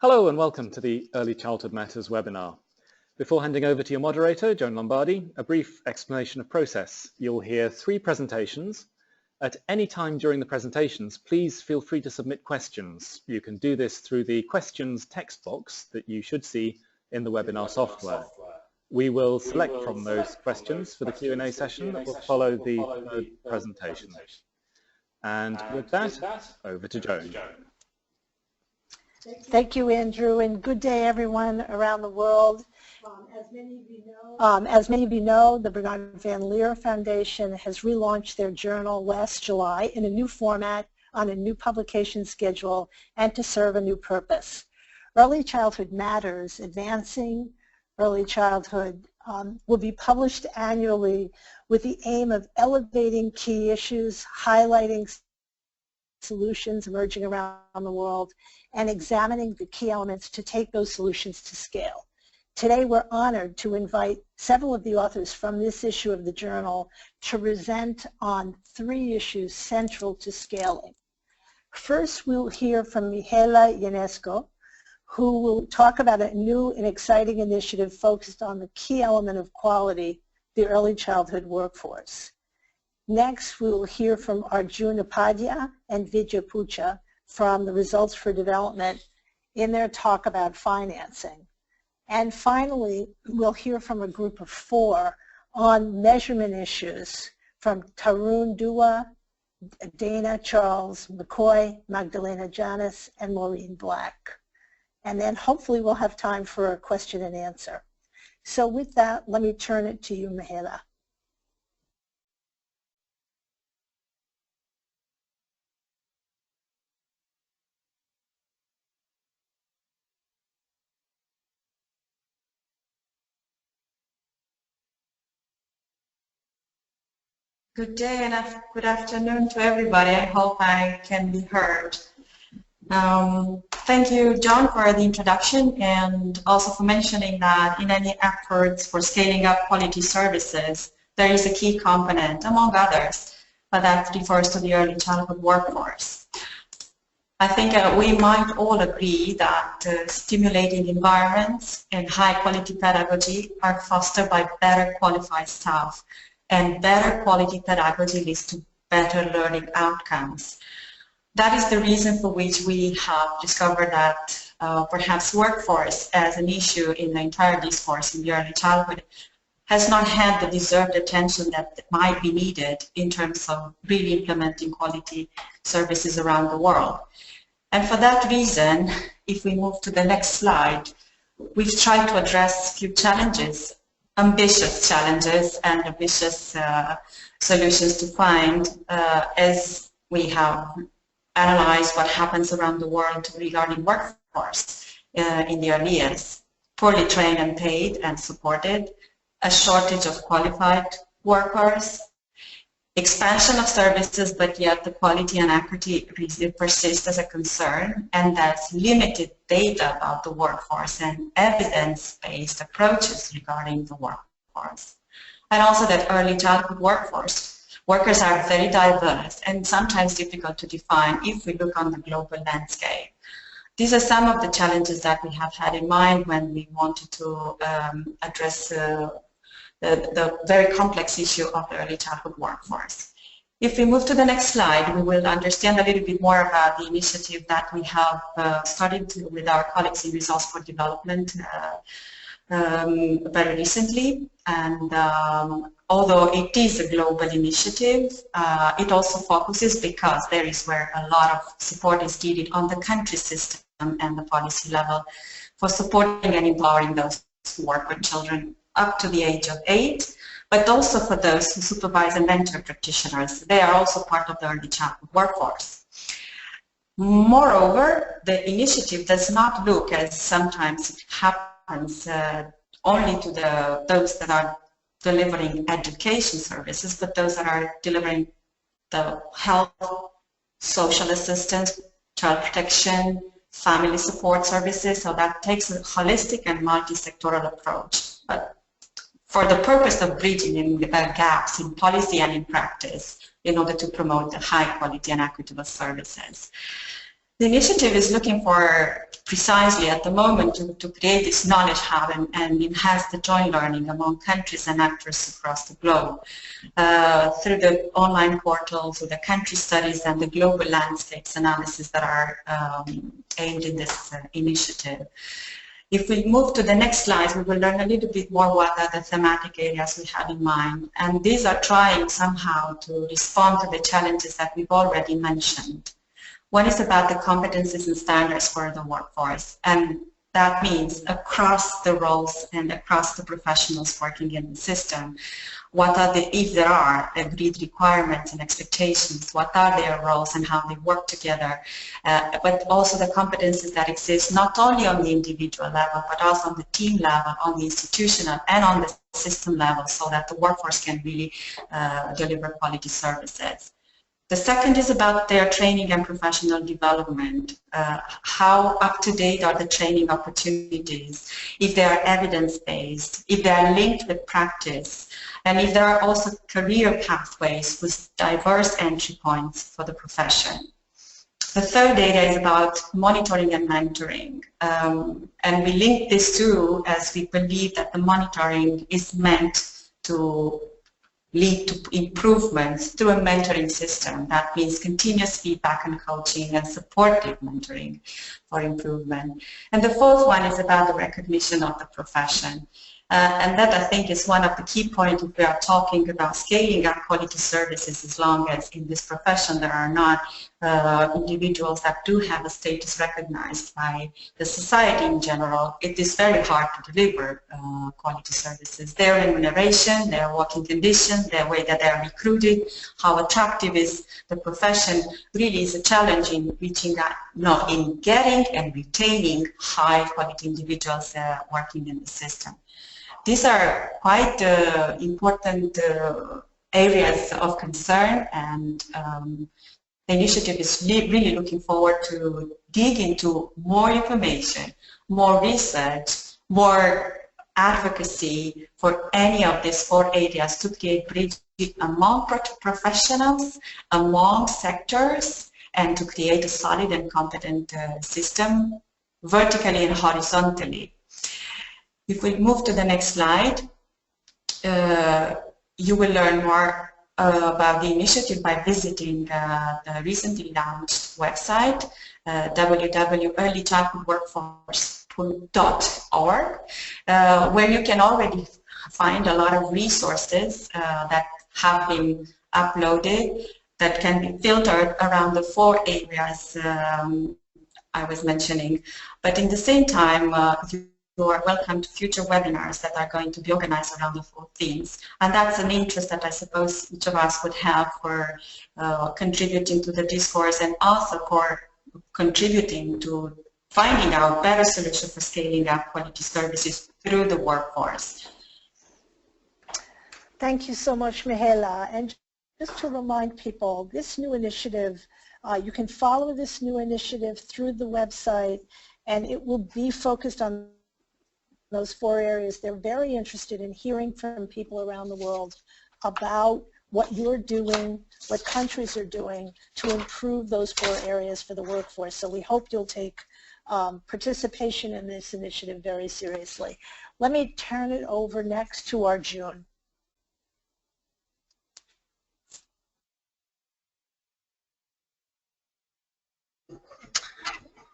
Hello and welcome to the Early Childhood Matters webinar. Before handing over to your moderator, Joan Lombardi, a brief explanation of process. You'll hear 3 presentations. At any time during the presentations, please feel free to submit questions. You can do this through the questions text box that you should see in the webinar software. We will select from those questions for the Q&A session that will follow the third presentation. And with that, over to Joan. Thank you, Andrew, and good day, everyone around the world. As many of you know, the Bernard Van Leer Foundation has relaunched their journal last July in a new format, on a new publication schedule, and to serve a new purpose. Early Childhood Matters, Advancing Early Childhood, will be published annually with the aim of elevating key issues, highlighting solutions emerging around the world, and examining the key elements to take those solutions to scale. Today we're honored to invite several of the authors from this issue of the journal to present on 3 issues central to scaling. First, we'll hear from Mihaela Ionescu, who will talk about a new and exciting initiative focused on the key element of quality, the early childhood workforce. Next, we will hear from Arjun Upadhyay and Vidya Putcha from the Results for Development in their talk about financing. And finally, we'll hear from a group of 4 on measurement issues from Tarun Dua, Dana, Charles McCoy, Magdalena, Janus, and Maureen Black. And then hopefully we'll have time for a question and answer. So with that, let me turn it to you, Mihaela. Good day and good afternoon to everybody. I hope I can be heard. Thank you, John, for the introduction and also for mentioning that in any efforts for scaling up quality services, there is a key component, among others, but that refers to the early childhood workforce. I think we might all agree that stimulating environments and high-quality pedagogy are fostered by better qualified staff, and better quality pedagogy leads to better learning outcomes. That is the reason for which we have discovered that perhaps workforce as an issue in the entire discourse in the early childhood has not had the deserved attention that might be needed in terms of really implementing quality services around the world. And for that reason, if we move to the next slide, we've tried to address a few challenges, ambitious challenges and ambitious solutions to find as we have analyzed what happens around the world regarding workforce in the early years. Poorly trained and paid and supported, a shortage of qualified workers, expansion of services, but yet the quality and equity persist as a concern, and that's limited data about the workforce and evidence-based approaches regarding the workforce. And also that early childhood workers are very diverse and sometimes difficult to define if we look on the global landscape. These are some of the challenges that we have had in mind when we wanted to address the very complex issue of the early childhood workforce. If we move to the next slide, we will understand a little bit more about the initiative that we have started with our colleagues in Results for Development very recently. And although it is a global initiative, it also focuses, because there is where a lot of support is needed on the country system and the policy level for supporting and empowering those who work with children up to the age of 8, but also for those who supervise and mentor practitioners. They are also part of the early childhood workforce. Moreover, the initiative does not look, as sometimes it happens, only to those that are delivering education services, but those that are delivering the health, social assistance, child protection, family support services. So that takes a holistic and multi-sectoral approach. But for the purpose of bridging gaps in policy and in practice in order to promote the high quality and equitable services. The initiative is looking for precisely at the moment to create this knowledge hub and enhance the joint learning among countries and actors across the globe through the online portal, through the country studies and the global landscapes analysis that are aimed in this initiative. If we move to the next slide, we will learn a little bit more what are the thematic areas we have in mind. And these are trying somehow to respond to the challenges that we've already mentioned. One is about the competencies and standards for the workforce, and that means across the roles and across the professionals working in the system. What are the, if there are agreed requirements and expectations, what are their roles and how they work together, but also the competencies that exist not only on the individual level, but also on the team level, on the institutional and on the system level, so that the workforce can really deliver quality services. The second is about their training and professional development. How up-to-date are the training opportunities, if they are evidence-based, if they are linked with practice, and if there are also career pathways with diverse entry points for the profession. The third area is about monitoring and mentoring. And we link this to, as we believe that the monitoring is meant to lead to improvements through a mentoring system. That means continuous feedback and coaching and supportive mentoring for improvement. And the fourth one is about the recognition of the profession. And that, I think, is one of the key points if we are talking about scaling up quality services, as long as in this profession there are not individuals that do have a status recognized by the society in general. It is very hard to deliver quality services. Their remuneration, their working conditions, their way that they are recruited, how attractive is the profession, really is a challenge in reaching that, in getting and retaining high quality individuals working in the system. These are quite important areas of concern, and the initiative is really looking forward to dig into more information, more research, more advocacy for any of these four areas to create bridges among professionals, among sectors, and to create a solid and competent system vertically and horizontally. If we move to the next slide, you will learn more about the initiative by visiting the recently launched website, www.earlychildhoodworkforce.org, where you can already find a lot of resources that have been uploaded that can be filtered around the four areas I was mentioning. But in the same time, you are welcome to future webinars that are going to be organized around the four themes. And that's an interest that I suppose each of us would have for contributing to the discourse, and also for contributing to finding out better solutions for scaling up quality services through the workforce. Thank you so much, Mihaela. And just to remind people, this new initiative, you can follow this new initiative through the website, and it will be focused on those four areas. They're very interested in hearing from people around the world about what you're doing, what countries are doing to improve those four areas for the workforce. So we hope you'll take participation in this initiative very seriously. Let me turn it over next to Arjun.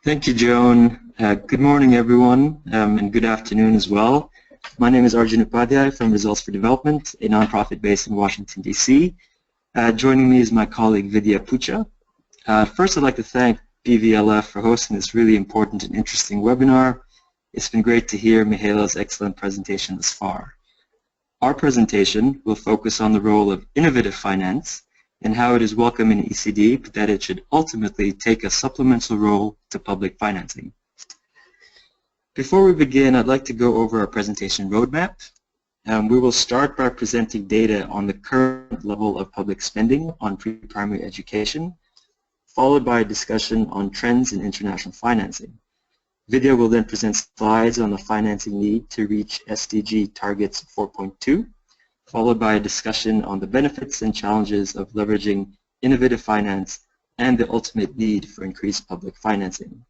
Thank you, Joan. Good morning, everyone, and good afternoon as well. My name is Arjun Upadhyay from Results for Development, a nonprofit based in Washington, D.C. Joining me is my colleague, Vidya Putcha. First, I'd like to thank PVLF for hosting this really important and interesting webinar. It's been great to hear Mihaela's excellent presentation thus far. Our presentation will focus on the role of innovative finance and how it is welcome in ECD, but that it should ultimately take a supplemental role to public financing. Before we begin, I'd like to go over our presentation roadmap. We will start by presenting data on the current level of public spending on pre-primary education, followed by a discussion on trends in international financing. Vidya will then present slides on the financing need to reach SDG targets 4.2, followed by a discussion on the benefits and challenges of leveraging innovative finance and the ultimate need for increased public financing.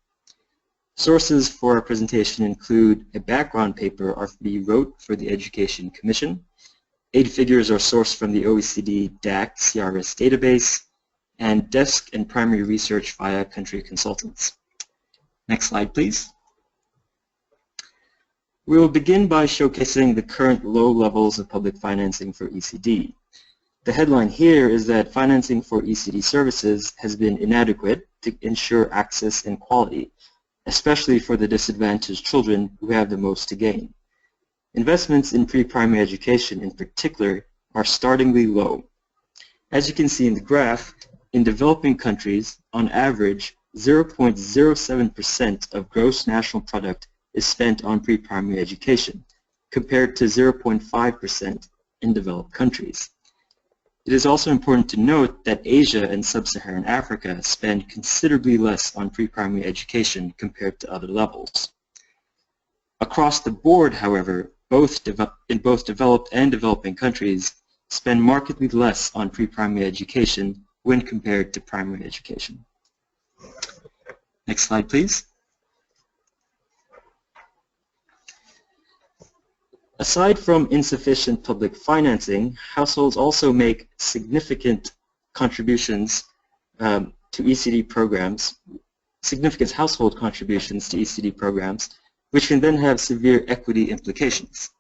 Sources for our presentation include a background paper RFB wrote for the Education Commission. Aid figures are sourced from the OECD DAC CRS database, and desk and primary research via country consultants. Next slide, please. We will begin by showcasing the current low levels of public financing for ECD. The headline here is that financing for ECD services has been inadequate to ensure access and quality, especially for the disadvantaged children who have the most to gain. Investments in pre-primary education in particular are startlingly low. As you can see in the graph, in developing countries, on average, 0.07% of gross national product is spent on pre-primary education, compared to 0.5% in developed countries. It is also important to note that Asia and Sub-Saharan Africa spend considerably less on pre-primary education compared to other levels. Across the board, however, in both developed and developing countries spend markedly less on pre-primary education when compared to primary education. Next slide, please. Aside from insufficient public financing, households also make significant contributions to ECD programs, significant household contributions to ECD programs, which can then have severe equity implications.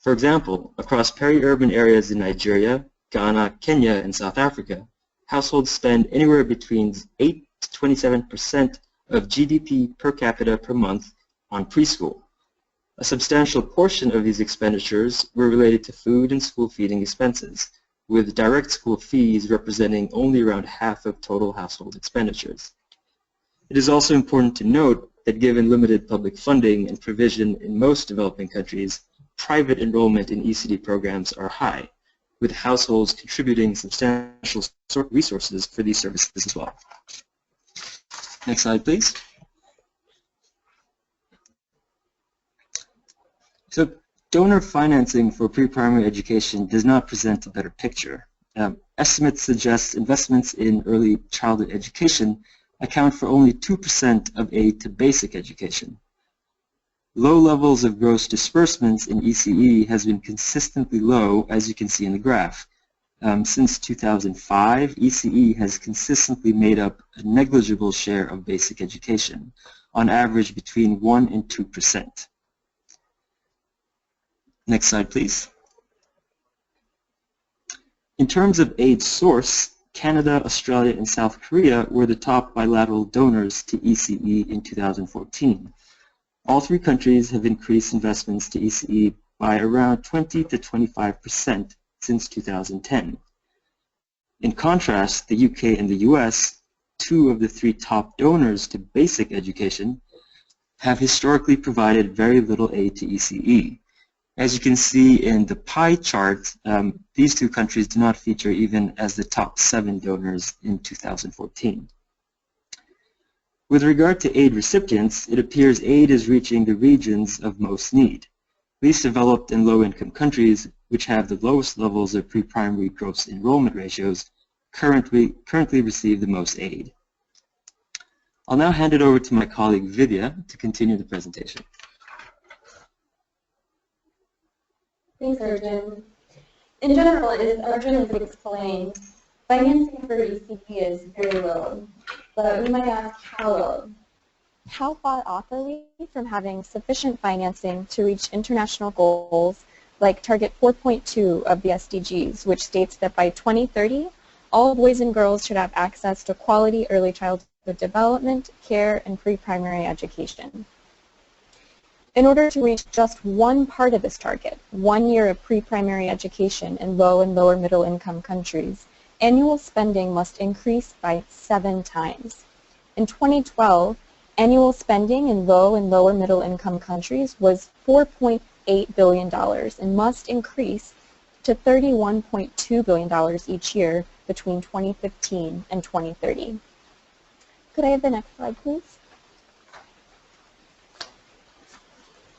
For example, across peri-urban areas in Nigeria, Ghana, Kenya, and South Africa, households spend anywhere between 8 to 27% of GDP per capita per month on preschool. A substantial portion of these expenditures were related to food and school feeding expenses, with direct school fees representing only around half of total household expenditures. It is also important to note that given limited public funding and provision in most developing countries, private enrollment in ECD programs are high, with households contributing substantial resources for these services as well. Next slide, please. So donor financing for pre-primary education does not present a better picture. Estimates suggest investments in early childhood education account for only 2% of aid to basic education. Low levels of gross disbursements in ECE has been consistently low, as you can see in the graph. Since 2005, ECE has consistently made up a negligible share of basic education, on average between 1 and 2%. Next slide, please. In terms of aid source, Canada, Australia, and South Korea were the top bilateral donors to ECE in 2014. All three countries have increased investments to ECE by around 20 to 25% since 2010. In contrast, the UK and the US, two of the three top donors to basic education, have historically provided very little aid to ECE. As you can see in the pie chart, these two countries do not feature even as the top 7 donors in 2014. With regard to aid recipients, it appears aid is reaching the regions of most need. Least developed and low-income countries, which have the lowest levels of pre-primary gross enrollment ratios, currently receive the most aid. I'll now hand it over to my colleague Vidya to continue the presentation. Thanks, Arjun. In general, as Arjun has explained, financing for ECD is very low, but we might ask how low. How far off are we from having sufficient financing to reach international goals like Target 4.2 of the SDGs, which states that by 2030, all boys and girls should have access to quality early childhood development, care, and pre-primary education. In order to reach just one part of this target, 1 year of pre-primary education in low and lower middle income countries, annual spending must increase by 7 times. In 2012, annual spending in low and lower middle income countries was $4.8 billion and must increase to $31.2 billion each year between 2015 and 2030. Could I have the next slide, please?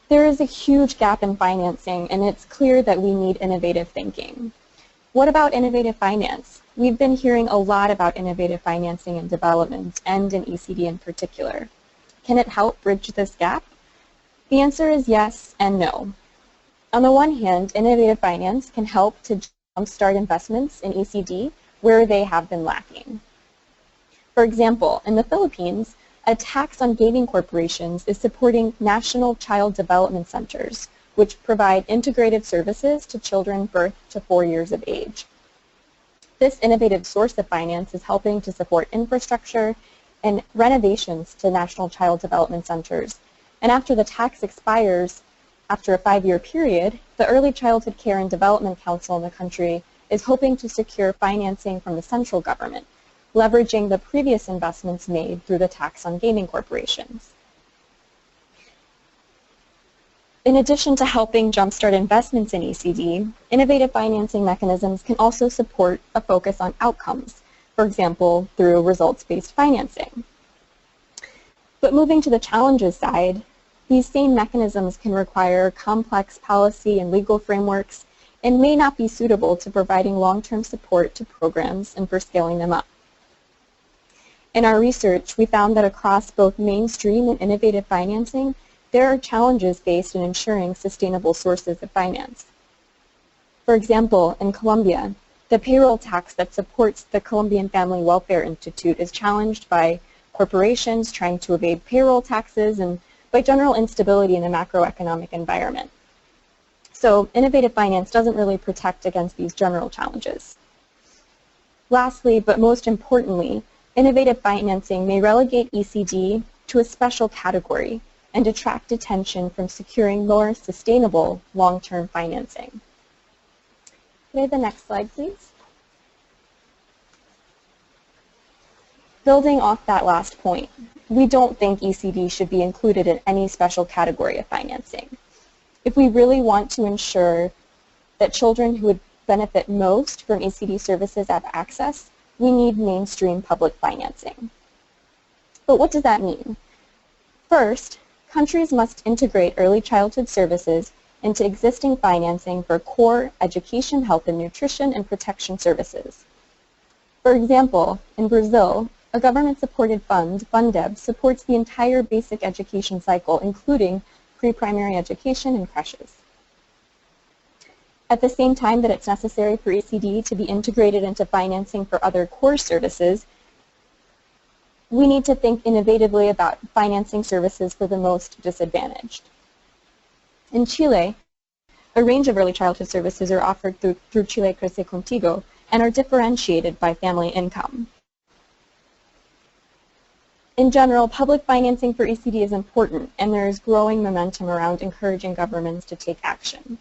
There is a huge gap in financing, and it's clear that we need innovative thinking. What about innovative finance? We've been hearing a lot about innovative financing and development, and in ECD in particular. Can it help bridge this gap? The answer is yes and no. On the one hand, innovative finance can help to jumpstart investments in ECD where they have been lacking. For example, in the Philippines, a tax on gaming corporations is supporting national child development centers, which provide integrated services to children birth to 4 years of age. This innovative source of finance is helping to support infrastructure and renovations to national child development centers. And after the tax expires, after a 5-year period, the Early Childhood Care and Development Council in the country is hoping to secure financing from the central government, leveraging the previous investments made through the tax on gaming corporations. In addition to helping jumpstart investments in ECD, innovative financing mechanisms can also support a focus on outcomes, for example, through results-based financing. But moving to the challenges side, these same mechanisms can require complex policy and legal frameworks and may not be suitable to providing long-term support to programs and for scaling them up. In our research, we found that across both mainstream and innovative financing, there are challenges faced in ensuring sustainable sources of finance. For example, in Colombia, the payroll tax that supports the Colombian Family Welfare Institute is challenged by corporations trying to evade payroll taxes and by general instability in the macroeconomic environment. So innovative finance doesn't really protect against these general challenges. Lastly, but most importantly, innovative financing may relegate ECD to a special category and detract attention from securing more sustainable long-term financing. Can I have the next slide, please? Building off that last point, we don't think ECD should be included in any special category of financing. If we really want to ensure that children who would benefit most from ECD services have access, we need mainstream public financing. But what does that mean? First, countries must integrate early childhood services into existing financing for core education, health and nutrition, and protection services. For example, in Brazil, a government-supported fund, Fundeb, supports the entire basic education cycle, including pre-primary education and creches. At the same time that it's necessary for ECD to be integrated into financing for other core services, we need to think innovatively about financing services for the most disadvantaged. In Chile, a range of early childhood services are offered through Chile Crece Contigo and are differentiated by family income. In general, public financing for ECD is important, and there is growing momentum around encouraging governments to take action.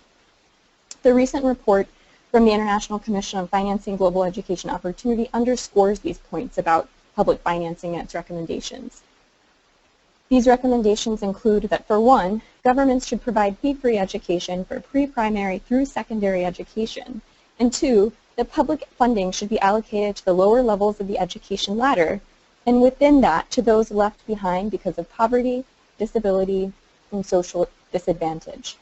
The recent report from the International Commission on Financing Global Education Opportunity underscores these points about public financing and its recommendations. These recommendations include that, for one, governments should provide fee-free education for pre-primary through secondary education, and two, that public funding should be allocated to the lower levels of the education ladder, and within that to those left behind because of poverty, disability, and social disadvantage.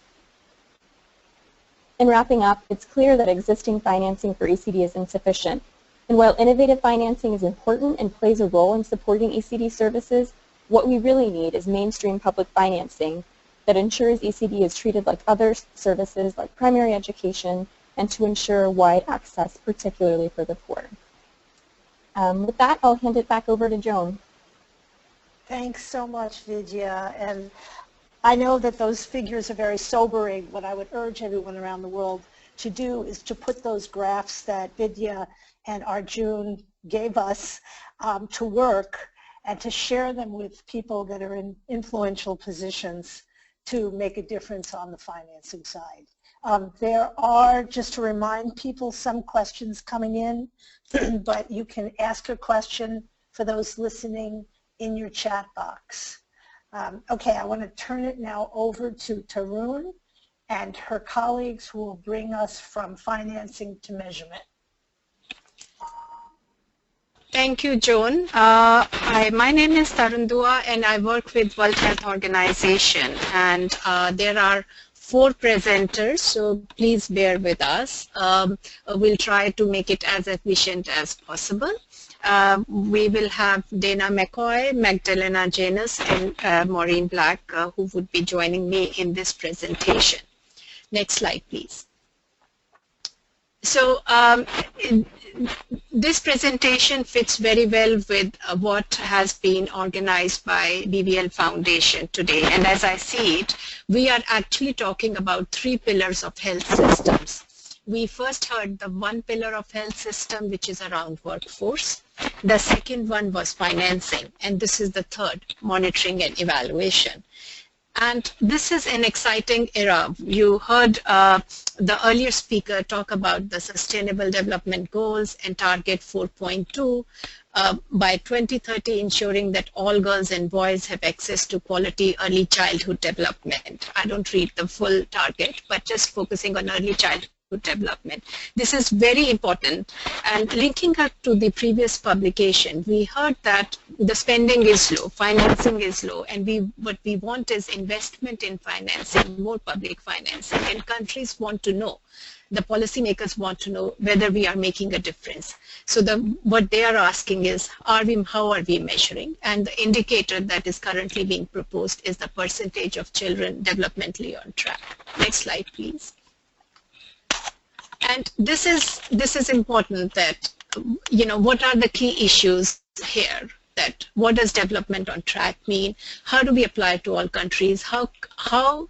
In wrapping up, it's clear that existing financing for ECD is insufficient. And while innovative financing is important and plays a role in supporting ECD services, what we really need is mainstream public financing that ensures ECD is treated like other services like primary education and to ensure wide access, particularly for the poor. With that, I'll hand it back over to Joan. Thanks so much, Vidya. And I know that those figures are very sobering. What I would urge everyone around the world to do is to put those graphs that Vidya and Arjun gave us to work and to share them with people that are in influential positions to make a difference on the financing side. There are, just to remind people, some questions coming in, but you can ask a question for those listening in your chat box. Okay, I want to turn it now over to Tarun and her colleagues who will bring us from financing to measurement. Thank you, Joan. My name is Tarun Dua, and I work with World Health Organization. And there are 4 presenters, so please bear with us. We'll try to make it as efficient as possible. We will have Dana McCoy, Magdalena Janus, and Maureen Black, who would be joining me in this presentation. Next slide, please. So this presentation fits very well with what has been organized by BVL Foundation today. And as I see it, we are actually talking about 3 pillars of health systems. We first heard the 1 pillar of health system, which is around workforce. The second one was financing, and this is the third, monitoring and evaluation. And this is an exciting era. You heard the earlier speaker talk about the Sustainable Development Goals and Target 4.2 by 2030, ensuring that all girls and boys have access to quality early childhood development. I don't read the full target, but just focusing on early childhood development. This is very important. And linking up to the previous publication, we heard that the spending is low, financing is low, and what we want is investment in financing, more public financing, and countries want to know, the policymakers want to know whether we are making a difference. So what they are asking is, how are we measuring? And the indicator that is currently being proposed is the percentage of children developmentally on track. Next slide, please. And this is important that, what are the key issues here? That what does development on track mean? How do we apply it to all countries? How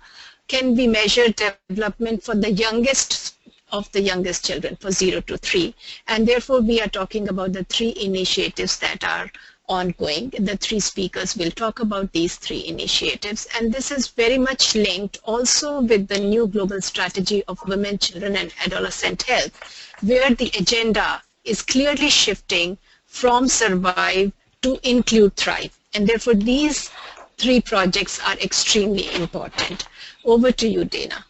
can we measure development for the youngest of the youngest children, for 0 to 3? And therefore, we are talking about the 3 initiatives that are ongoing. The 3 speakers will talk about these 3 initiatives, and this is very much linked also with the new global strategy of women, children, and adolescent health, where the agenda is clearly shifting from survive to include thrive. And therefore, these 3 projects are extremely important. Over to you, Dana.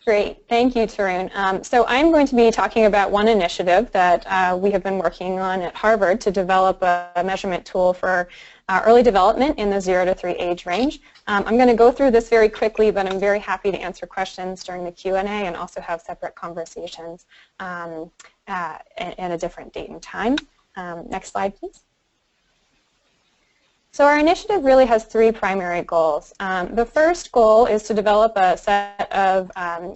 Great, thank you, Tarun. So I'm going to be talking about one initiative that we have been working on at Harvard to develop a measurement tool for early development in the 0 to 3 age range. I'm going to go through this very quickly, but I'm very happy to answer questions during the Q&A and also have separate conversations at a different date and time. Next slide, please. So our initiative really has 3 primary goals. The first goal is to develop a set of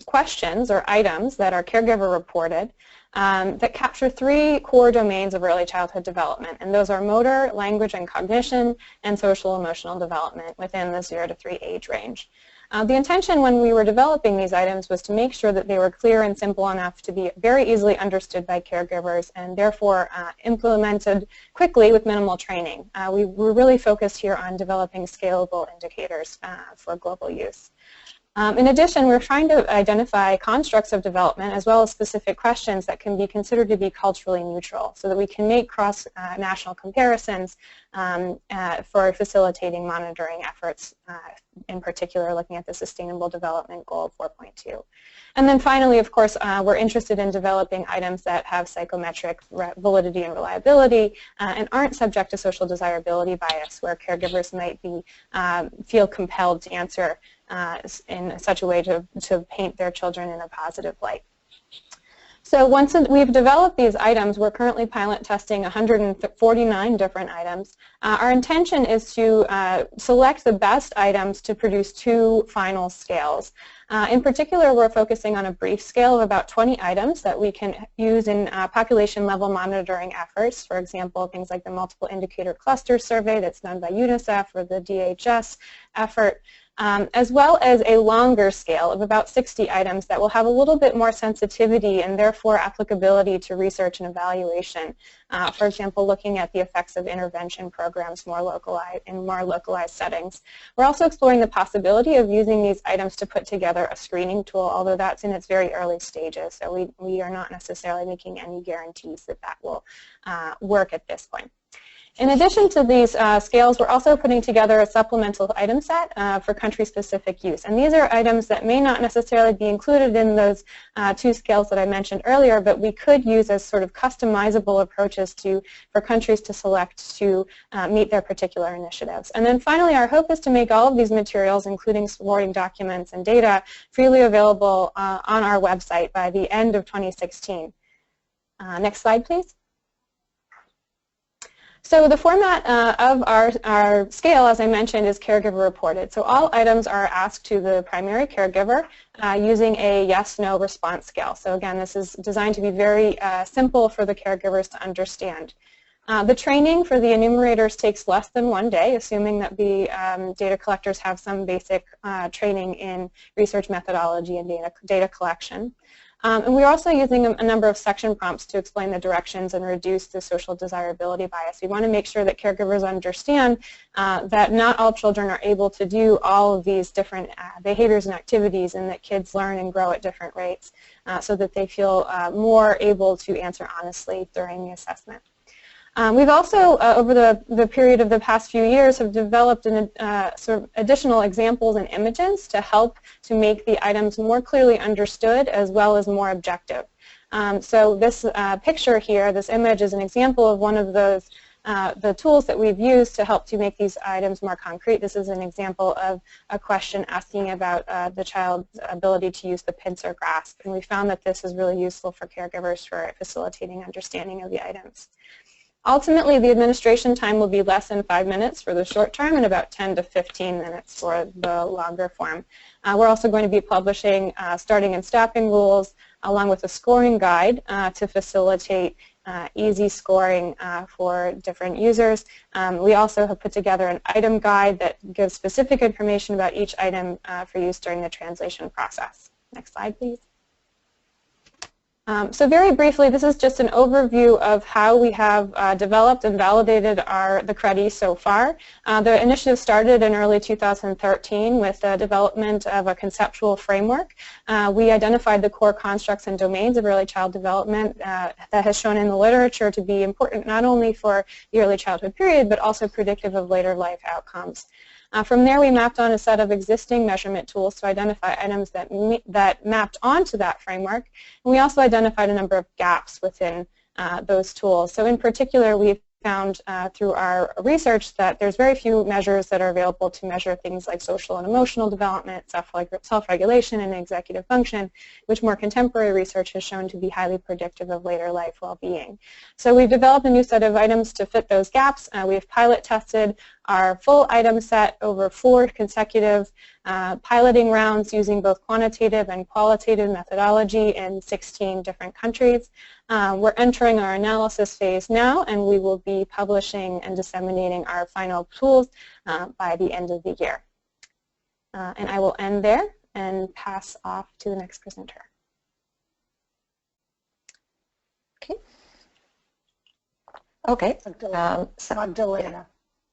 questions or items that are caregiver reported that capture 3 core domains of early childhood development, and those are motor, language and cognition, and social emotional development within the 0 to 3 age range. The intention when we were developing these items was to make sure that they were clear and simple enough to be very easily understood by caregivers and therefore implemented quickly with minimal training. We were really focused here on developing scalable indicators for global use. In addition, we're trying to identify constructs of development as well as specific questions that can be considered to be culturally neutral so that we can make cross-national comparisons for facilitating monitoring efforts, in particular looking at the Sustainable Development Goal 4.2. And then finally, of course, we're interested in developing items that have psychometric validity and reliability and aren't subject to social desirability bias, where caregivers might feel compelled to answer in such a way to paint their children in a positive light. So once we've developed these items, we're currently pilot testing 149 different items. Our intention is to select the best items to produce 2 final scales. In particular, we're focusing on a brief scale of about 20 items that we can use in population-level monitoring efforts. For example, things like the Multiple Indicator Cluster Survey that's done by UNICEF or the DHS effort. As well as a longer scale of about 60 items that will have a little bit more sensitivity and therefore applicability to research and evaluation. For example, looking at the effects of intervention programs in more localized settings. We're also exploring the possibility of using these items to put together a screening tool, although that's in its very early stages, so we are not necessarily making any guarantees that that will work at this point. In addition to these scales, we're also putting together a supplemental item set for country-specific use. And these are items that may not necessarily be included in those two scales that I mentioned earlier, but we could use as sort of customizable approaches for countries to select to meet their particular initiatives. And then finally, our hope is to make all of these materials, including supporting documents and data, freely available on our website by the end of 2016. Next slide, please. So the format of our scale, as I mentioned, is caregiver reported. So all items are asked to the primary caregiver using a yes-no response scale. So again, this is designed to be very simple for the caregivers to understand. The training for the enumerators takes less than 1 day, assuming that the data collectors have some basic training in research methodology and data collection. And we're also using a number of section prompts to explain the directions and reduce the social desirability bias. We want to make sure that caregivers understand that not all children are able to do all of these different behaviors and activities, and that kids learn and grow at different rates so that they feel more able to answer honestly during the assessment. We've also, over the period of the past few years, have developed sort of additional examples and images to help to make the items more clearly understood as well as more objective. So this picture here, this image, is an example of one of those the tools that we've used to help to make these items more concrete. This is an example of a question asking about the child's ability to use the pincer grasp, and we found that this is really useful for caregivers for facilitating understanding of the items. Ultimately, the administration time will be less than 5 minutes for the short term and about 10 to 15 minutes for the longer form. We're also going to be publishing starting and stopping rules along with a scoring guide to facilitate easy scoring for different users. We also have put together an item guide that gives specific information about each item for use during the translation process. Next slide, please. So very briefly, this is just an overview of how we have developed and validated the CREDI so far. The initiative started in early 2013 with the development of a conceptual framework. We identified the core constructs and domains of early child development that has shown in the literature to be important not only for the early childhood period, but also predictive of later life outcomes. From there, we mapped on a set of existing measurement tools to identify items that mapped onto that framework. And we also identified a number of gaps within those tools. So in particular, we've found through our research that there's very few measures that are available to measure things like social and emotional development, self-regulation, and executive function, which more contemporary research has shown to be highly predictive of later life well-being. So we've developed a new set of items to fit those gaps. We've pilot tested our full item set over 4 consecutive piloting rounds using both quantitative and qualitative methodology in 16 different countries. We're entering our analysis phase now, and we will be publishing and disseminating our final tools by the end of the year. And I will end there and pass off to the next presenter. Okay. Magdalena.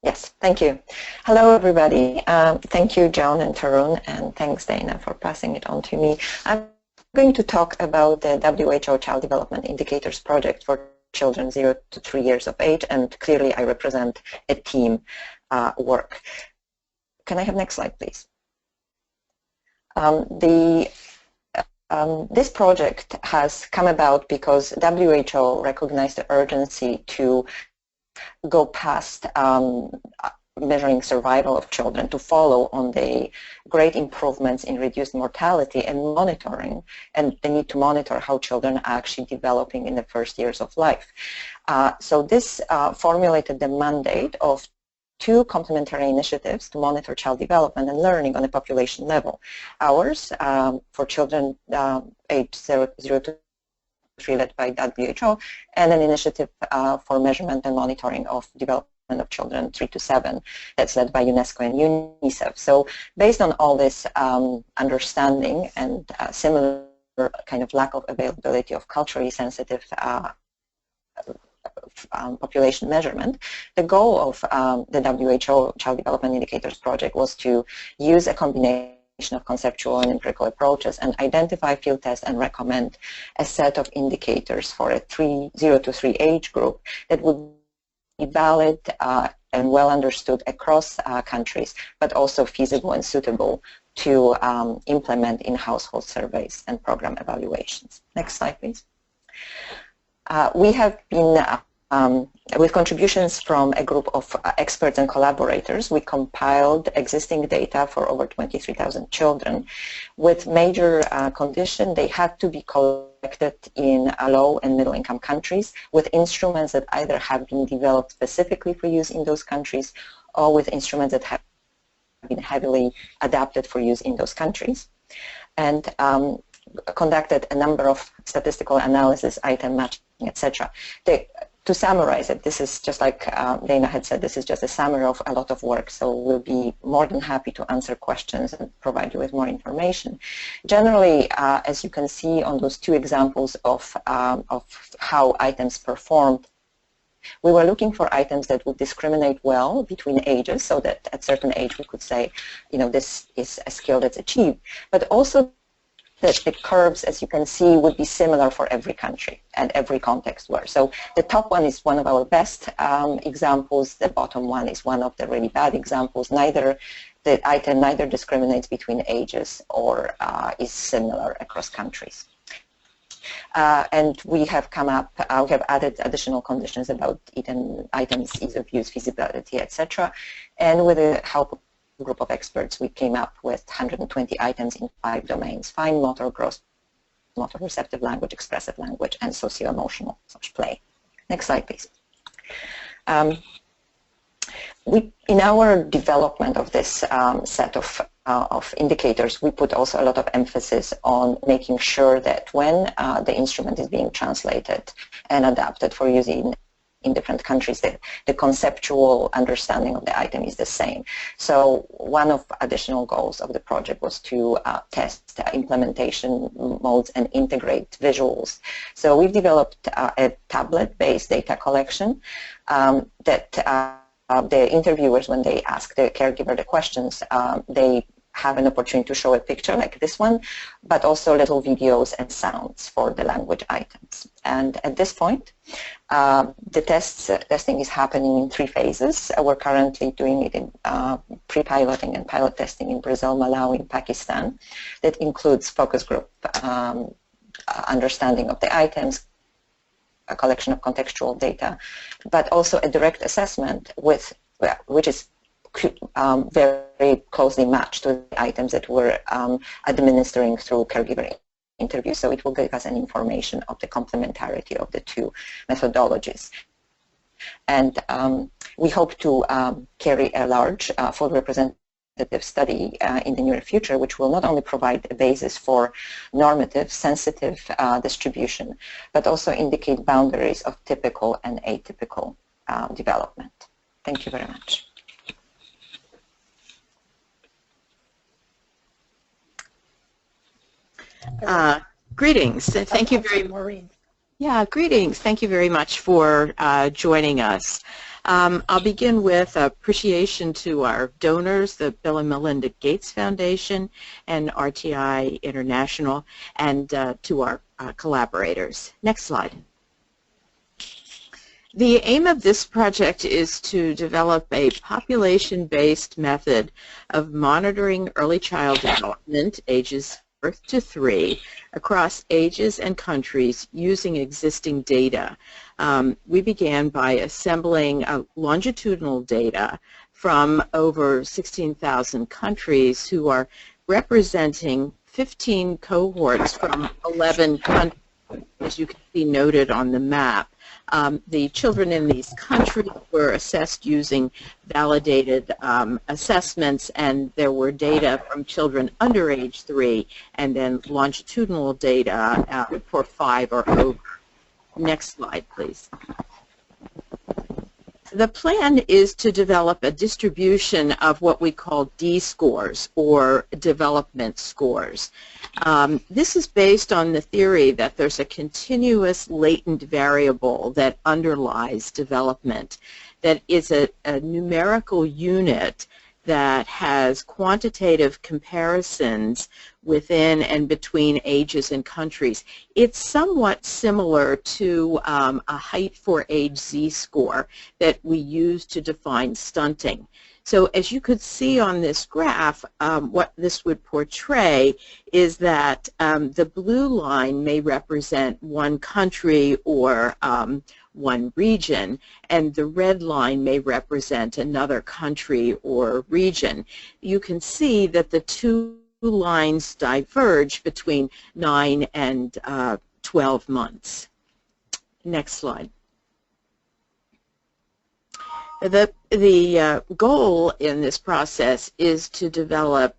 Yes, thank you. Hello, everybody. Thank you, John and Tarun, and thanks, Dana, for passing it on to me. I'm going to talk about the WHO Child Development Indicators Project for children 0 to 3 years of age, and clearly I represent a team work. Can I have next slide, please? This project has come about because WHO recognized the urgency to go past measuring survival of children to follow on the great improvements in reduced mortality and monitoring, and the need to monitor how children are actually developing in the first years of life. So this formulated the mandate of 2 complementary initiatives to monitor child development and learning on a population level. Ours for children aged 0 to 3 led by WHO, and an initiative for measurement and monitoring of development of children 3 to 7 that's led by UNESCO and UNICEF. So based on all this understanding and similar kind of lack of availability of culturally sensitive population measurement, the goal of the WHO Child Development Indicators Project was to use a combination of conceptual and empirical approaches and identify, field test, and recommend a set of indicators for a 0 to 3 age group that would valid and well understood across countries, but also feasible and suitable to implement in household surveys and program evaluations. Next slide, please. We have been, with contributions from a group of experts and collaborators, we compiled existing data for over 23,000 children. With major condition, they had to be collected in low and middle income countries with instruments that either have been developed specifically for use in those countries or with instruments that have been heavily adapted for use in those countries. And conducted a number of statistical analysis, item matching, etc. To summarize it, this is just like Dana had said, this is just a summary of a lot of work, so we'll be more than happy to answer questions and provide you with more information. Generally, as you can see on those two examples of how items performed, we were looking for items that would discriminate well between ages, so that at certain age we could say, you know, this is a skill that's achieved, but also that the curves, as you can see, would be similar for every country and every context where. So the top one is one of our best examples, the bottom one is one of the really bad examples. The item neither discriminates between ages or is similar across countries. And we have come up, we have added additional conditions about items, ease of use, feasibility, etc. And with the help of group of experts, we came up with 120 items in 5 domains: fine motor, gross motor, receptive language, expressive language, and socio-emotional, such play. Next slide, please. In our development of this set of indicators, we put also a lot of emphasis on making sure that when the instrument is being translated and adapted for use in different countries, the conceptual understanding of the item is the same. So one of additional goals of the project was to test implementation modes and integrate visuals. So we've developed a tablet-based data collection that the interviewers, when they ask the caregiver the questions, they have an opportunity to show a picture like this one, but also little videos and sounds for the language items. And at this point, the testing is happening in 3 phases. We're currently doing it in pre-piloting and pilot testing in Brazil, Malawi, and Pakistan. That includes focus group understanding of the items, a collection of contextual data, but also a direct assessment which is very closely matched to the items that we're administering through caregiver interviews. So it will give us an information of the complementarity of the 2 methodologies. And we hope to carry a large, full representative study in the near future, which will not only provide a basis for normative, sensitive distribution, but also indicate boundaries of typical and atypical development. Thank you very much. Greetings. Thank you very much. Maureen. Yeah, greetings. Thank you very much for joining us. I'll begin with appreciation to our donors, the Bill and Melinda Gates Foundation and RTI International, and to our collaborators. Next slide. The aim of this project is to develop a population-based method of monitoring early child development, ages birth to 3, across ages and countries using existing data. We began by assembling longitudinal data from over 16,000 countries who are representing 15 cohorts from 11 countries, as you can see noted on the map. The children in these countries were assessed using validated assessments, and there were data from children under age 3 and then longitudinal data for 5 or over. Next slide, please. The plan is to develop a distribution of what we call D scores, or development scores. This is based on the theory that there's a continuous latent variable that underlies development, that is a numerical unit that has quantitative comparisons within and between ages and countries. It's somewhat similar to a height for age Z-score that we use to define stunting. So as you could see on this graph, what this would portray is that the blue line may represent one country or one region, and the red line may represent another country or region. You can see that the two lines diverge between 9 and 12 months. Next slide. The goal in this process is to develop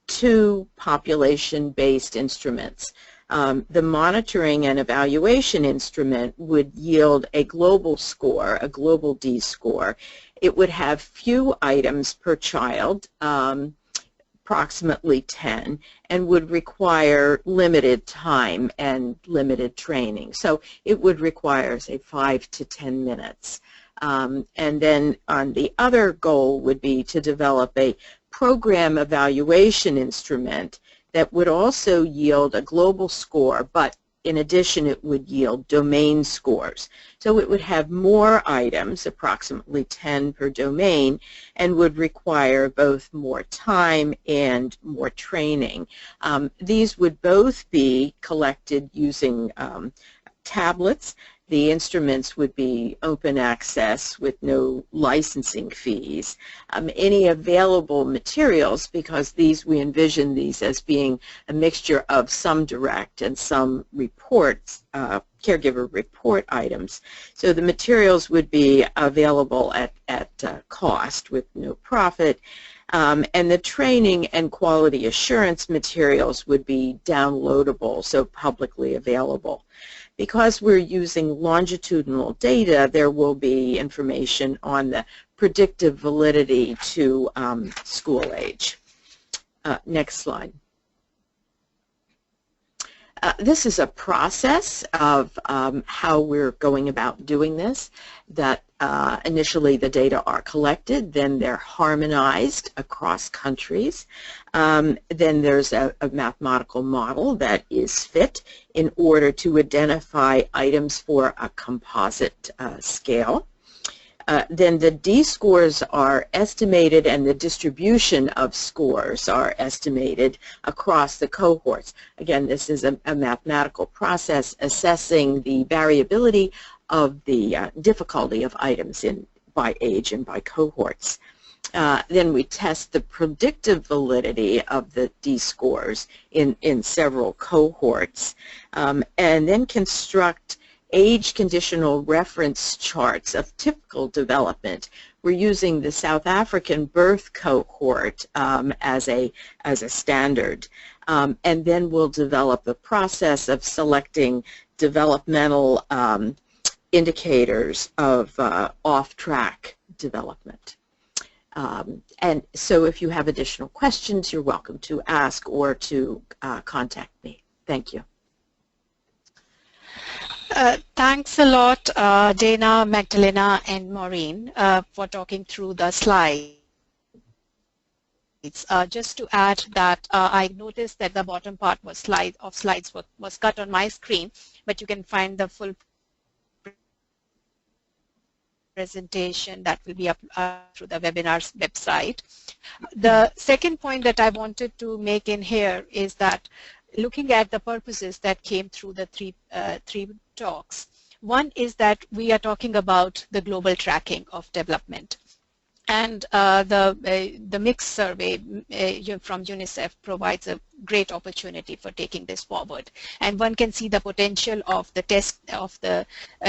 two population-based instruments. The monitoring and evaluation instrument would yield a global score, a global D score. It would have few items per child, approximately 10, and would require limited time and limited training. So it would require, say, 5 to 10 minutes. And then on the other goal would be to develop a program evaluation instrument that would also yield a global score, but in addition it would yield domain scores. So it would have more items, approximately 10 per domain, and would require both more time and more training. These would both be collected using tablets. The instruments would be open access with no licensing fees. Any available materials, because we envision these as being a mixture of some direct and some reports, caregiver report items. So the materials would be available at cost with no profit. And the training and quality assurance materials would be downloadable, so publicly available. Because we're using longitudinal data, there will be information on the predictive validity to school age. Next slide. This is a process of how we're going about doing this, that initially the data are collected, then they're harmonized across countries. Then there's a mathematical model that is fit in order to identify items for a composite scale. Then the D scores are estimated and the distribution of scores are estimated across the cohorts. Again, this is a mathematical process assessing the variability of the difficulty of items by age and by cohorts. Then we test the predictive validity of the D scores in several cohorts, and then construct age conditional reference charts of typical development. We're using the South African birth cohort as a standard, and then we'll develop the process of selecting developmental indicators of off-track development. And so if you have additional questions, you're welcome to ask or to contact me. Thank you. Thanks a lot, Dana, Magdalena, and Maureen, for talking through the slides. Just to add that I noticed that the bottom part was slides was cut on my screen, but you can find the full presentation that will be up through the webinar's website. The second point that I wanted to make in here is that looking at the purposes that came through the three talks, one is that we are talking about the global tracking of development. And the mixed survey from UNICEF provides a great opportunity for taking this forward. And one can see the potential of the test of the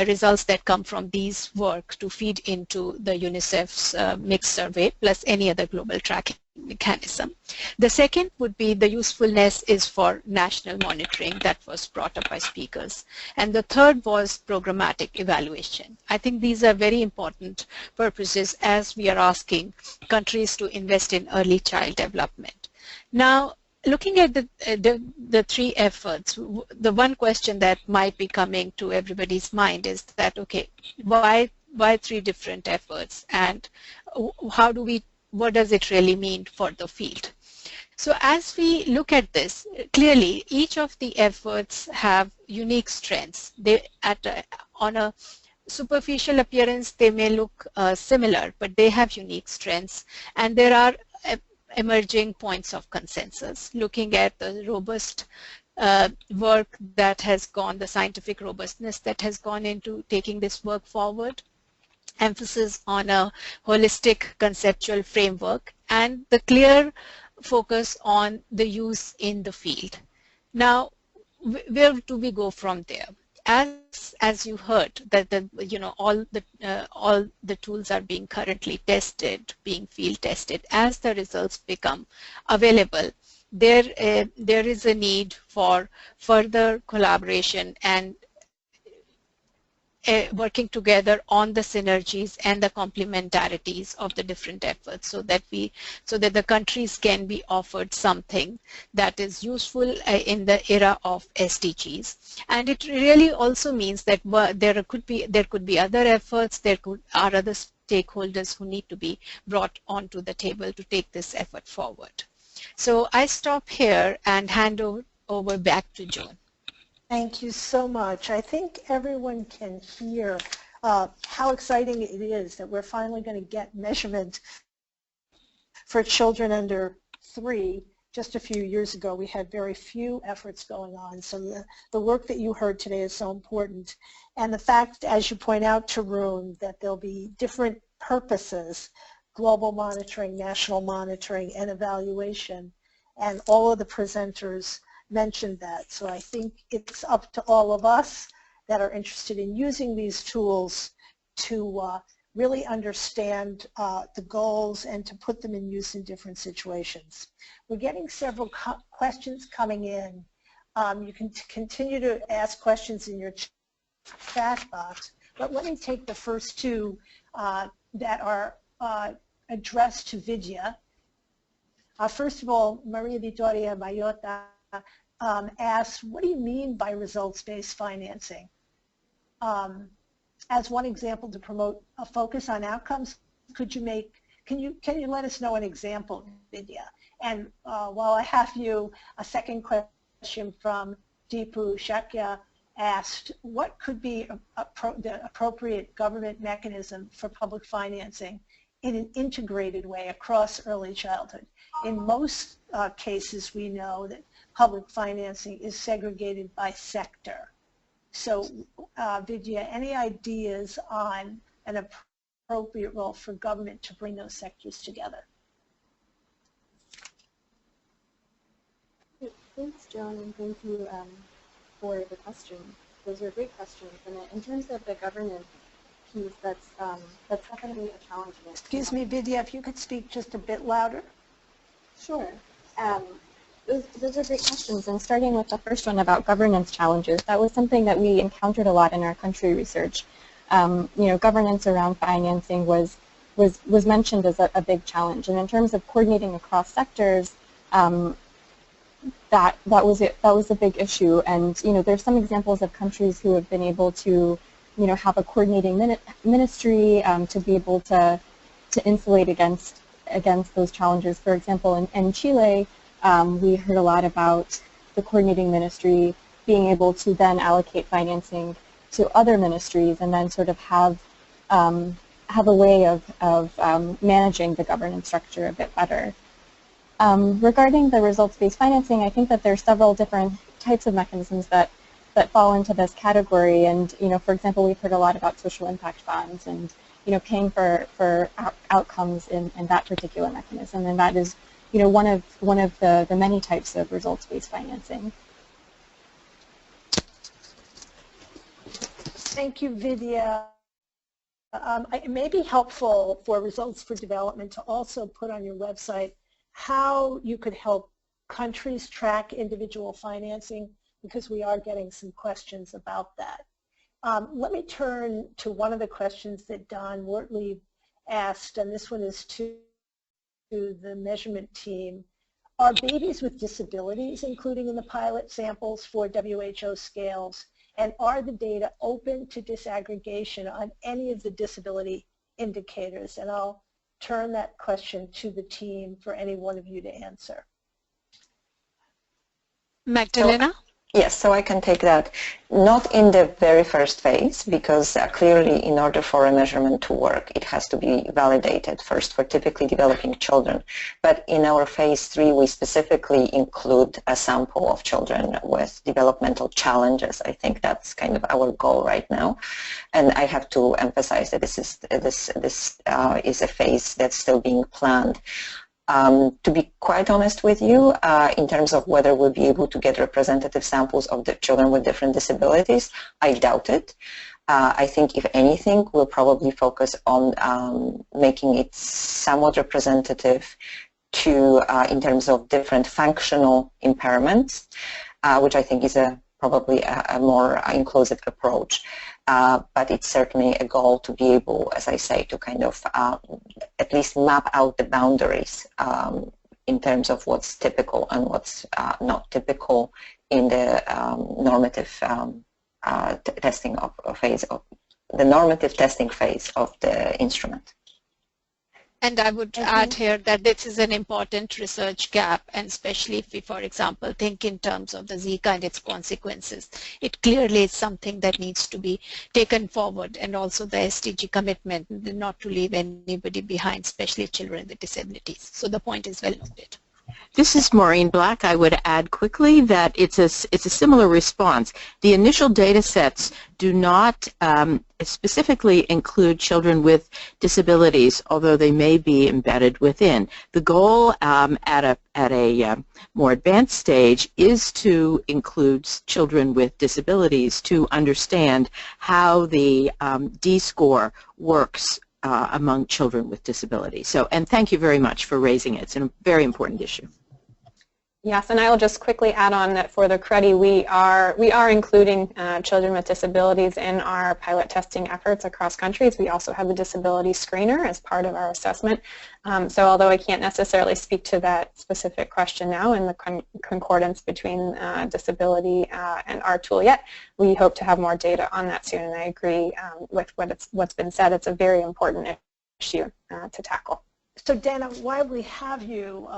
results that come from these work to feed into the UNICEF's mixed survey plus any other global tracking mechanism. The second would be the usefulness is for national monitoring that was brought up by speakers. And the third was programmatic evaluation. I think these are very important purposes as we are asking countries to invest in early child development. Now, looking at the three efforts, the one question that might be coming to everybody's mind is that, okay, why three different efforts, and how do we what does it really mean for the field? So as we look at this, clearly each of the efforts have unique strengths. On a superficial appearance, they may look similar, but they have unique strengths, and there are emerging points of consensus. Looking at the robust work that has gone, the scientific robustness that has gone into taking this work forward, emphasis on a holistic conceptual framework, and the clear focus on the use in the field. Now, where do we go from there? As you heard, that all the tools are being currently tested, being field tested. As the results become available, there is a need for further collaboration and working together on the synergies and the complementarities of the different efforts, so that the countries can be offered something that is useful in the era of SDGs. And it really also means that there could be other efforts, are other stakeholders who need to be brought onto the table to take this effort forward. So I stop here and hand over back to Joan. Thank you so much. I think everyone can hear how exciting it is that we're finally going to get measurement for children under 3. Just a few years ago, we had very few efforts going on. So the work that you heard today is so important. And the fact, as you point out, Tarun, that there'll be different purposes, global monitoring, national monitoring, and evaluation, and all of the presenters mentioned that. So I think it's up to all of us that are interested in using these tools to really understand the goals and to put them in use in different situations. We're getting several questions coming in. You can continue to ask questions in your chat box, but let me take the first 2 that are addressed to Vidya. First of all, Maria Vittoria Bayota asked, what do you mean by results-based financing? As one example to promote a focus on outcomes, can you let us know an example, Vidya? And while I have you, a second question from Deepu Shakya asked, what could be the appropriate government mechanism for public financing in an integrated way across early childhood? In most cases, we know that public financing is segregated by sector. So, Vidya, any ideas on an appropriate role for government to bring those sectors together? Thanks, Joan, and thank you for the question. Those are great questions. And in terms of the governance piece, that's definitely a challenge. Excuse me, Vidya, if you could speak just a bit louder. Sure. Those are great questions. And starting with the first one about governance challenges, that was something that we encountered a lot in our country research. Governance around financing was mentioned as a big challenge. And in terms of coordinating across sectors, that was a big issue. And there's some examples of countries who have been able to have a coordinating ministry to be able to insulate against those challenges. For example, in Chile, we heard a lot about the coordinating ministry being able to then allocate financing to other ministries and then sort of have a way of managing the governance structure a bit better. Regarding the results-based financing, I think that there are several different types of mechanisms that fall into this category. And for example, we've heard a lot about social impact funds and paying for outcomes in that particular mechanism, and that is one of the many types of results-based financing. Thank you, Vidya. It may be helpful for Results for Development to also put on your website how you could help countries track individual financing, because we are getting some questions about that. Let me turn to one of the questions that Don Wortley asked, and this one is to the measurement team. Are babies with disabilities including in the pilot samples for WHO scales, and are the data open to disaggregation on any of the disability indicators? And I'll turn that question to the team for any one of you to answer. Magdalena? Yes, so I can take that. Not in the very first phase, because clearly in order for a measurement to work, it has to be validated first for typically developing children. But in our phase 3, we specifically include a sample of children with developmental challenges. I think that's kind of our goal right now. And I have to emphasize that this is a phase that's still being planned. To be quite honest with you, in terms of whether we'll be able to get representative samples of the children with different disabilities, I doubt it. I think, if anything, we'll probably focus on making it somewhat representative to, in terms of different functional impairments, which I think is probably a more inclusive approach. But it's certainly a goal to be able, as I say, to kind of at least map out the boundaries in terms of what's typical and what's not typical in the normative testing phase of the normative testing phase of the instrument. And I would add here that this is an important research gap, and especially if we, for example, think in terms of the Zika and its consequences. It clearly is something that needs to be taken forward, and also the SDG commitment not to leave anybody behind, especially children with disabilities. So the point is well noted. This is Maureen Black. I would add quickly that it's a similar response. The initial data sets do not specifically include children with disabilities, although they may be embedded within. The goal at a more advanced stage is to include children with disabilities to understand how the D-score works among children with disabilities. So, and thank you very much for raising it. It's a very important issue. Yes, and I will just quickly add on that for the CREDI, we are including children with disabilities in our pilot testing efforts across countries. We also have a disability screener as part of our assessment. So although I can't necessarily speak to that specific question now in the concordance between disability and our tool yet, we hope to have more data on that soon. And I agree with what's been said. It's a very important issue to tackle. So Dana, while we have you,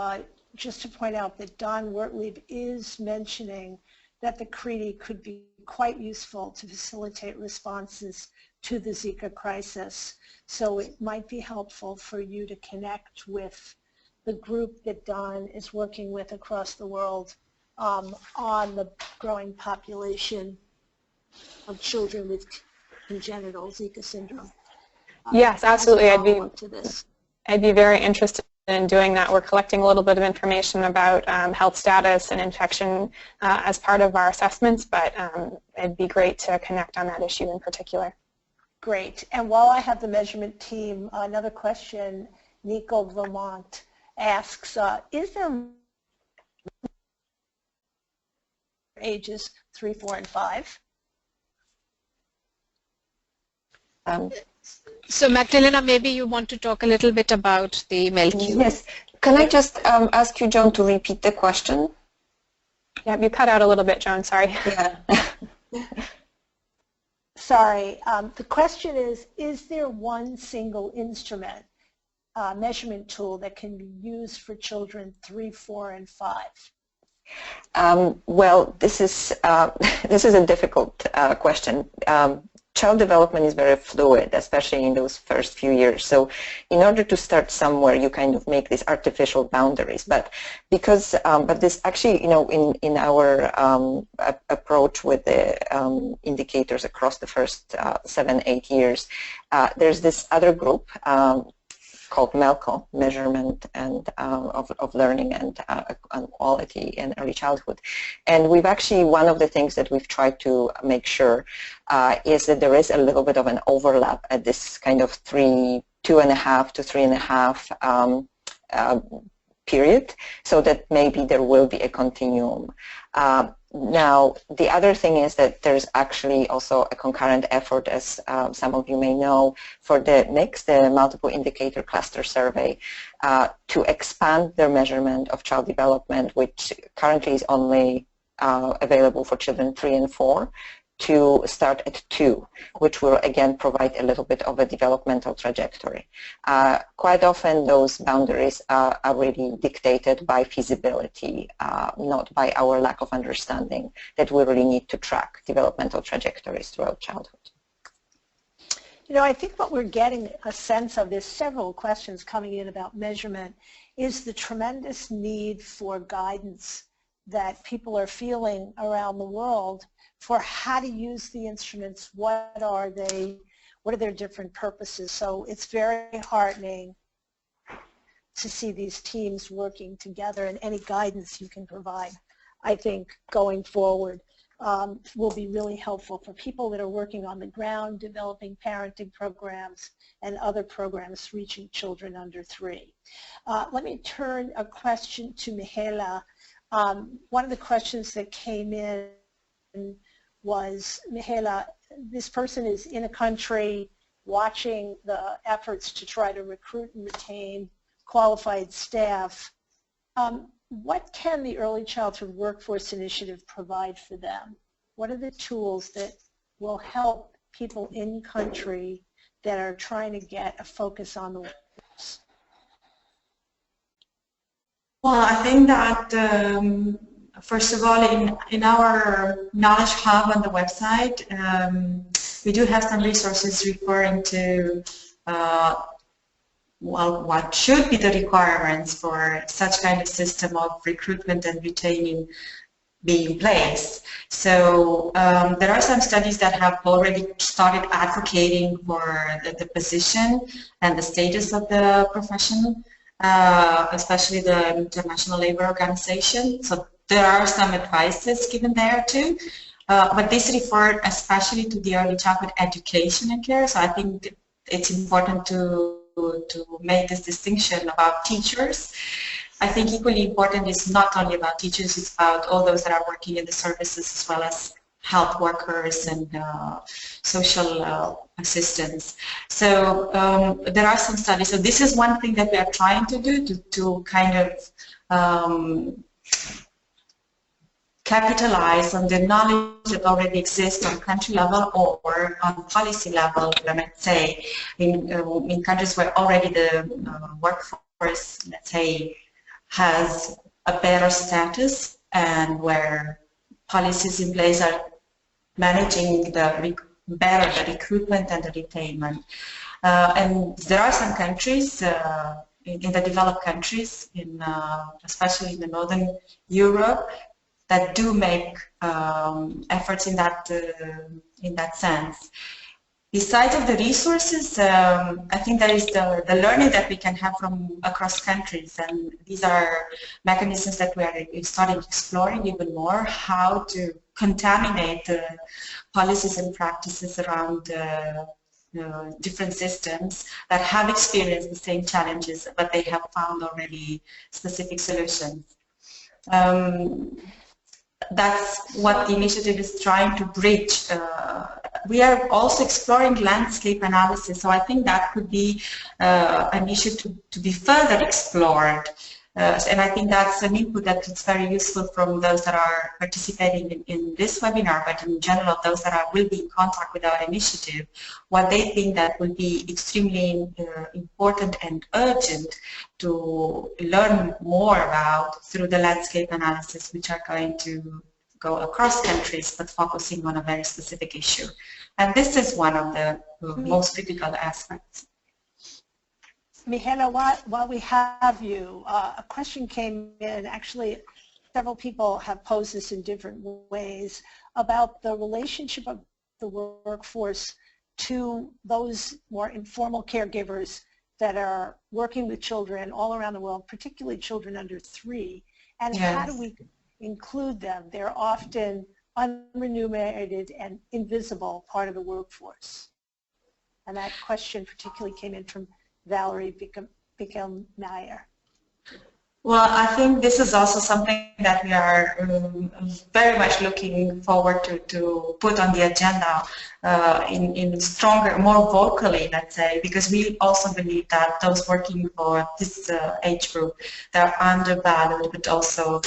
just to point out that Don Wertlieb is mentioning that the CREDI could be quite useful to facilitate responses to the Zika crisis. So it might be helpful for you to connect with the group that Don is working with across the world on the growing population of children with congenital Zika syndrome. Yes, absolutely. I'd be very interested in doing that. We're collecting a little bit of information about health status and infection as part of our assessments, but it'd be great to connect on that issue in particular. Great. And while I have the measurement team, another question, Nico Vermont asks, is there ages 3, 4, and 5? So Magdalena, maybe you want to talk a little bit about the MELQ. Yes. Can I just ask you, Joan, to repeat the question? Yeah, you cut out a little bit, Joan. Sorry. Yeah. Sorry. The question is there one single instrument, measurement tool that can be used for children 3, 4, and 5? Well, this is a difficult question. Child development is very fluid, especially in those first few years. So in order to start somewhere, you kind of make these artificial boundaries. But because, but this actually, you know, in our approach with the indicators across the first 7, 8 years, there's this other group called MELCO, Measurement and of Learning and Quality in Early Childhood. And we've actually, one of the things that we've tried to make sure is that there is a little bit of an overlap at this kind of 2.5 to 3.5 period, so that maybe there will be a continuum. Now, the other thing is that there's actually also a concurrent effort, as some of you may know, for the MICS, the Multiple Indicator Cluster Survey, to expand their measurement of child development, which currently is only available for children 3 and 4, to start at 2, which will again provide a little bit of a developmental trajectory. Quite often those boundaries are really dictated by feasibility, not by our lack of understanding that we really need to track developmental trajectories throughout childhood. You know, I think what we're getting a sense of, there's several questions coming in about measurement, is the tremendous need for guidance that people are feeling around the world for how to use the instruments, what are their different purposes. So it's very heartening to see these teams working together, and any guidance you can provide, I think, going forward will be really helpful for people that are working on the ground, developing parenting programs and other programs reaching children under 3. Let me turn a question to Mihaela. One of the questions that came in was, Mihaela, this person is in a country watching the efforts to try to recruit and retain qualified staff. What can the Early Childhood Workforce Initiative provide for them? What are the tools that will help people in country that are trying to get a focus on the workforce? Well, I think that first of all, in our Knowledge Hub on the website, we do have some resources referring to well, what should be the requirements for such kind of system of recruitment and retaining being placed. So there are some studies that have already started advocating for the position and the status of the profession, especially the International Labour Organization. So there are some advices given there too, but this referred especially to the early childhood education and care. So I think it's important to make this distinction about teachers. I think equally important is not only about teachers, it's about all those that are working in the services as well as health workers and social assistants. So there are some studies. So this is one thing that we are trying to do to kind of capitalize on the knowledge that already exists on country level or on policy level, I might say, in countries where already the workforce, let's say, has a better status and where policies in place are managing better the recruitment and the retainment. And there are some countries in the developed countries, especially in the Northern Europe, that do make efforts in that sense. Besides of the resources, I think there is the learning that we can have from across countries, and these are mechanisms that we are starting exploring even more, how to contaminate the policies and practices around different systems that have experienced the same challenges, but they have found already specific solutions. That's what the initiative is trying to bridge. We are also exploring landscape analysis, so I think that could be an issue to be further explored. And I think that's an input that is very useful from those that are participating in this webinar, but in general, those that will be in contact with our initiative, what they think that will be extremely important and urgent to learn more about through the landscape analysis, which are going to go across countries, but focusing on a very specific issue. And this is one of the most critical aspects. Mihaela, while we have you, a question came in. Actually, several people have posed this in different ways about the relationship of the workforce to those more informal caregivers that are working with children all around the world, particularly children under 3, and yes. How do we include them? They're often unremunerated and invisible part of the workforce. And that question particularly came in from Valerie Bickel-Meyer. Well, I think this is also something that we are very much looking forward to put on the agenda in stronger, more vocally, let's say, because we also believe that those working for this age group, they're undervalued, but also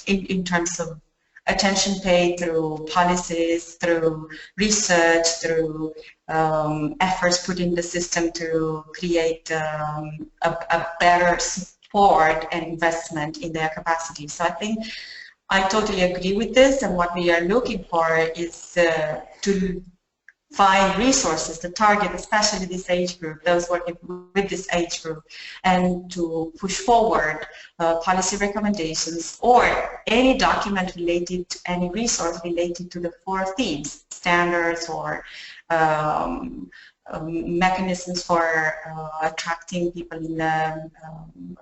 in terms of attention paid through policies, through research, through efforts put in the system to create a better support and investment in their capacity. So I think I totally agree with this, and what we are looking for is to find resources to target especially this age group, those working with this age group, and to push forward policy recommendations or any document related to any resource related to the 4 themes, standards or mechanisms for attracting people in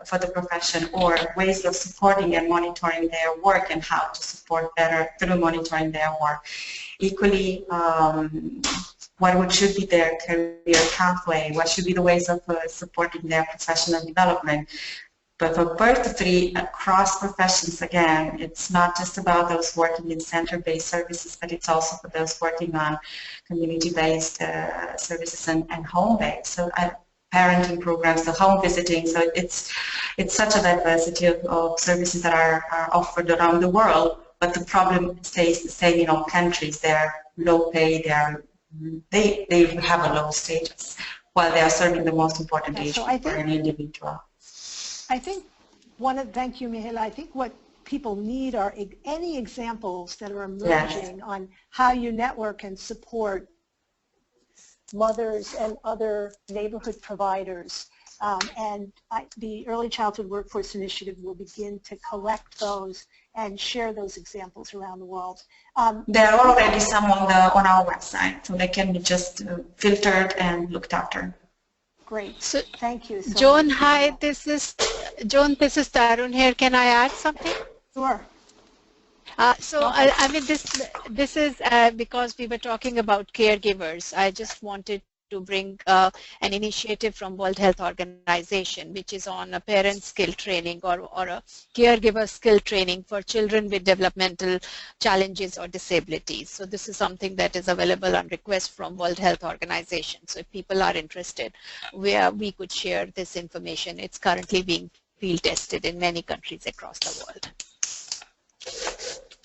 for the profession, or ways of supporting and monitoring their work and how to support better through monitoring their work. Equally, what should be their career pathway, what should be the ways of supporting their professional development. But for birth to 3 across professions, again, it's not just about those working in center-based services, but it's also for those working on community-based services and home-based. So parenting programs, the home visiting. So it's such a diversity of services that are offered around the world. But the problem stays the same in all countries. They're low pay. They have a low status, while they are serving the most important age for an individual. I think thank you, Mihaela. I think what people need are any examples that are emerging on how you network and support mothers and other neighborhood providers. And the Early Childhood Workforce Initiative will begin to collect those and share those examples around the world. There are already some on our website, so they can be just filtered and looked after. Great. So, thank you. So Joan, hi. This is Tarun here. Can I add something? Sure. I mean, this is because we were talking about caregivers. I just wanted to bring an initiative from World Health Organization, which is on a parent skill training or a caregiver skill training for children with developmental challenges or disabilities. So this is something that is available on request from World Health Organization. So if people are interested, we could share this information. It's currently being field tested in many countries across the world.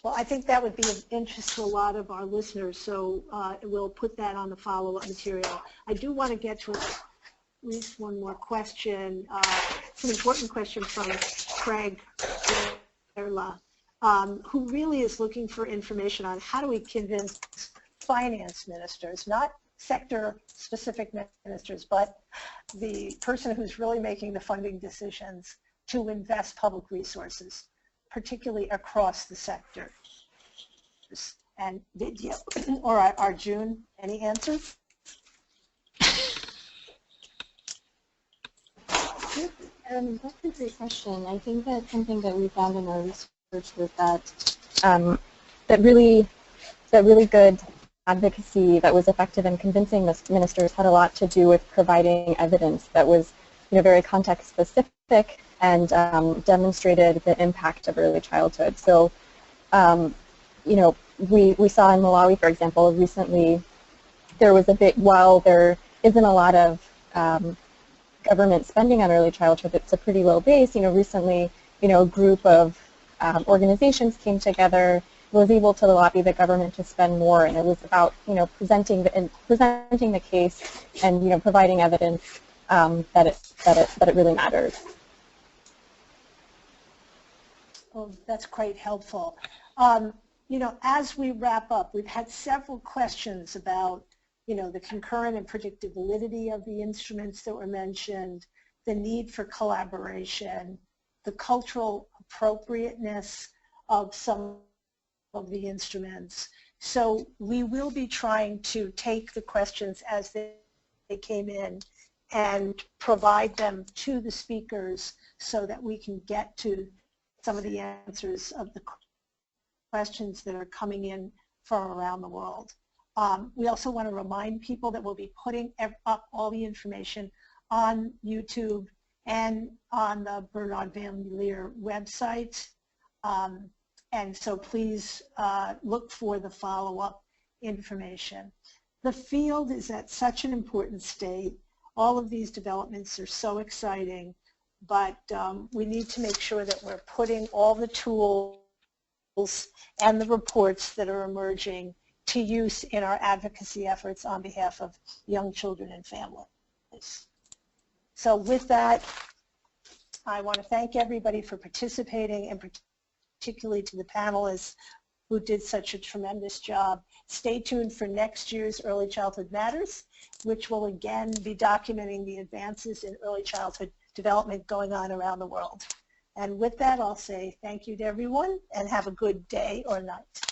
Well, I think that would be of interest to a lot of our listeners, so we'll put that on the follow-up material. I do want to get to at least one more question. It's an important question from Craig Erla, who really is looking for information on how do we convince finance ministers, not sector-specific ministers, but the person who's really making the funding decisions to invest public resources, particularly across the sector. And Vidya or Arjun, any answers? That's a great question. I think that something that we found in our research was that that really good advocacy that was effective in convincing the ministers had a lot to do with providing evidence that was, very context specific and demonstrated the impact of early childhood. So, we saw in Malawi, for example, recently there was while there isn't a lot of government spending on early childhood, it's a pretty low base. Recently, a group of organizations came together, was able to lobby the government to spend more, and it was about, presenting the case and, providing evidence that it really matters. Well, that's quite helpful. As we wrap up, we've had several questions about, the concurrent and predictive validity of the instruments that were mentioned, the need for collaboration, the cultural appropriateness of some of the instruments. So we will be trying to take the questions as they came in and provide them to the speakers so that we can get to some of the answers of the questions that are coming in from around the world. We also want to remind people that we'll be putting up all the information on YouTube and on the Bernard Van Leer website. And so please look for the follow-up information. The field is at such an important state. All of these developments are so exciting, but we need to make sure that we're putting all the tools and the reports that are emerging to use in our advocacy efforts on behalf of young children and families. So with that, I want to thank everybody for participating, and particularly to the panelists who did such a tremendous job. Stay tuned for next year's Early Childhood Matters, which will again be documenting the advances in early childhood development going on around the world. And with that, I'll say thank you to everyone and have a good day or night.